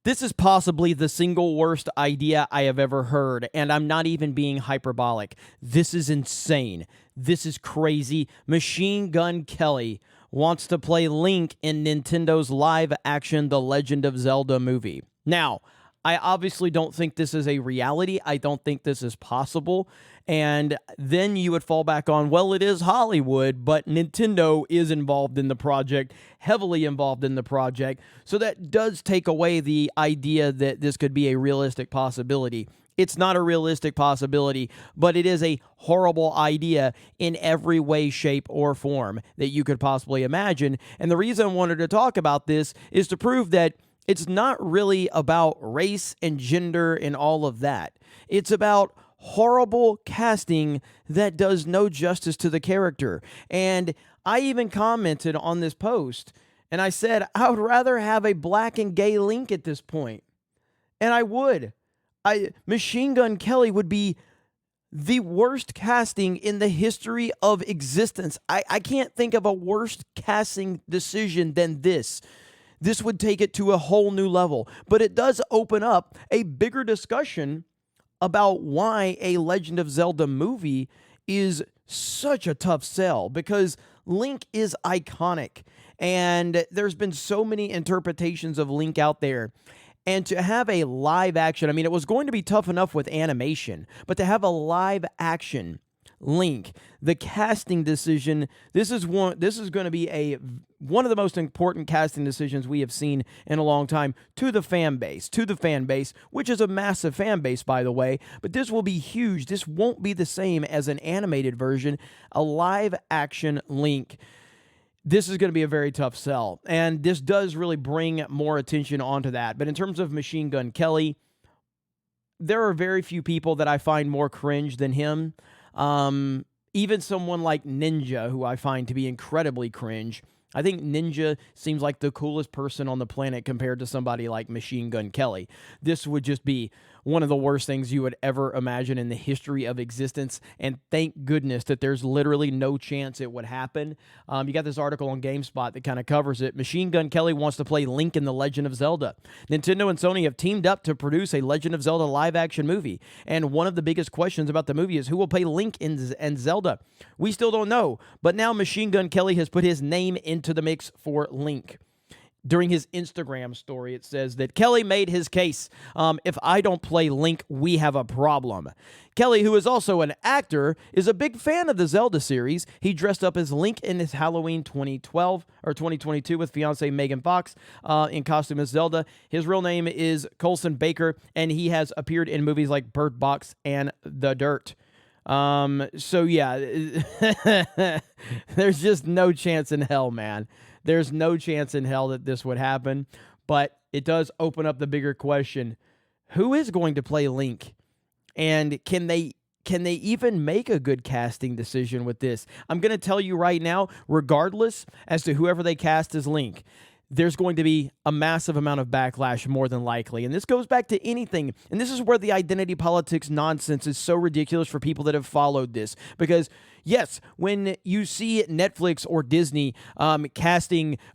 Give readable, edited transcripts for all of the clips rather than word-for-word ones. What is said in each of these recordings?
This is possibly the single worst idea I have ever heard, and I'm not even being hyperbolic. This is insane. This is crazy. Machine Gun Kelly wants to play Link in Nintendo's live-action The Legend of Zelda movie. Now, I obviously don't think this is a reality. I don't think this is possible. And then you would fall back on, well, it is Hollywood, but Nintendo is involved in the project, heavily involved in the project. So that does take away the idea that this could be a realistic possibility. It's not a realistic possibility, but it is a horrible idea in every way, shape, or form that you could possibly imagine. And the reason I wanted to talk about this is to prove that it's not really about race and gender and all of that. It's about horrible casting that does no justice to the character. And I even commented on this post, and I said, I would rather have a black and gay Link at this point. And I would. Machine Gun Kelly would be the worst casting in the history of existence. I can't think of a worse casting decision than this. This would take it to a whole new level. But it does open up a bigger discussion about why a Legend of Zelda movie is such a tough sell, because Link is iconic, and there's been so many interpretations of Link out there. And to have a live action, I mean, it was going to be tough enough with animation, but to have a live action Link, the casting decision, this is going to be one of the most important casting decisions we have seen in a long time to the fan base, which is a massive fan base, by the way. But this will be huge. This won't be the same as an animated version, a live action Link. This is going to be a very tough sell, and this does really bring more attention onto that. But in terms of Machine Gun Kelly, there are very few people that I find more cringe than him. Even someone like Ninja, who I find to be incredibly cringe. I think Ninja seems like the coolest person on the planet compared to somebody like Machine Gun Kelly. This would just be one of the worst things you would ever imagine in the history of existence, and thank goodness that there's literally no chance it would happen. You got this article on GameSpot that kind of covers it. Machine Gun Kelly wants to play Link in The Legend of Zelda. Nintendo and Sony have teamed up to produce a Legend of Zelda live-action movie, and one of the biggest questions about the movie is who will play Link and Zelda. We still don't know, but now Machine Gun Kelly has put his name into the mix for Link. During his Instagram story, it says that Kelly made his case. If I don't play Link, we have a problem. Kelly, who is also an actor, is a big fan of the Zelda series. He dressed up as Link in his Halloween 2022 with fiancée Megan Fox in costume as Zelda. His real name is Colson Baker, and he has appeared in movies like Bird Box and The Dirt. So yeah, there's just no chance in hell, man. There's no chance in hell that this would happen, but it does open up the bigger question. Who is going to play Link? And can they even make a good casting decision with this? I'm going to tell you right now, regardless as to whoever they cast as Link, there's going to be a massive amount of backlash, more than likely. And this goes back to anything. And this is where the identity politics nonsense is so ridiculous for people that have followed this. Because, yes, when you see Netflix or Disney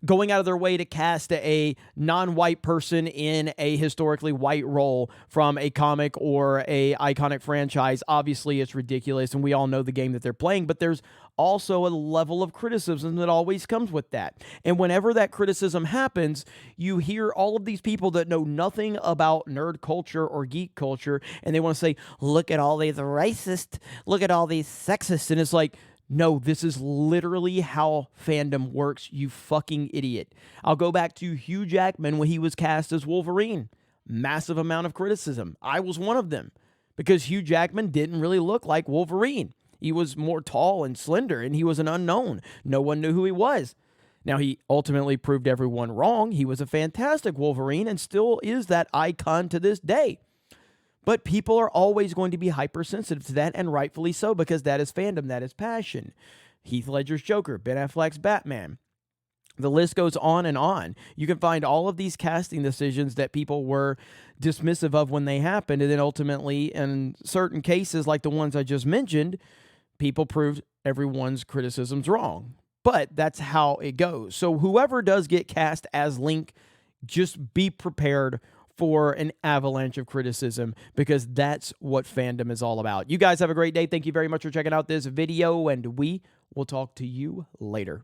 going out of their way to cast a non-white person in a historically white role from a comic or a iconic franchise, obviously it's ridiculous, and we all know the game that they're playing. But there's also a level of criticism that always comes with that. And whenever that criticism happens, you hear all of these people that know nothing about nerd culture or geek culture, and they want to say, look at all these racists, look at all these sexists, and it's like, no, this is literally how fandom works, you fucking idiot. I'll go back to Hugh Jackman when he was cast as Wolverine. Massive amount of criticism. I was one of them, because Hugh Jackman didn't really look like Wolverine. He was more tall and slender, and he was an unknown. No one knew who he was. Now, he ultimately proved everyone wrong. He was a fantastic Wolverine and still is that icon to this day. But people are always going to be hypersensitive to that, and rightfully so, because that is fandom, that is passion. Heath Ledger's Joker, Ben Affleck's Batman. The list goes on and on. You can find all of these casting decisions that people were dismissive of when they happened, and then ultimately, in certain cases like the ones I just mentioned, people proved everyone's criticisms wrong. But that's how it goes. So whoever does get cast as Link, just be prepared for an avalanche of criticism, because that's what fandom is all about. You guys have a great day. Thank you very much for checking out this video, and we will talk to you later.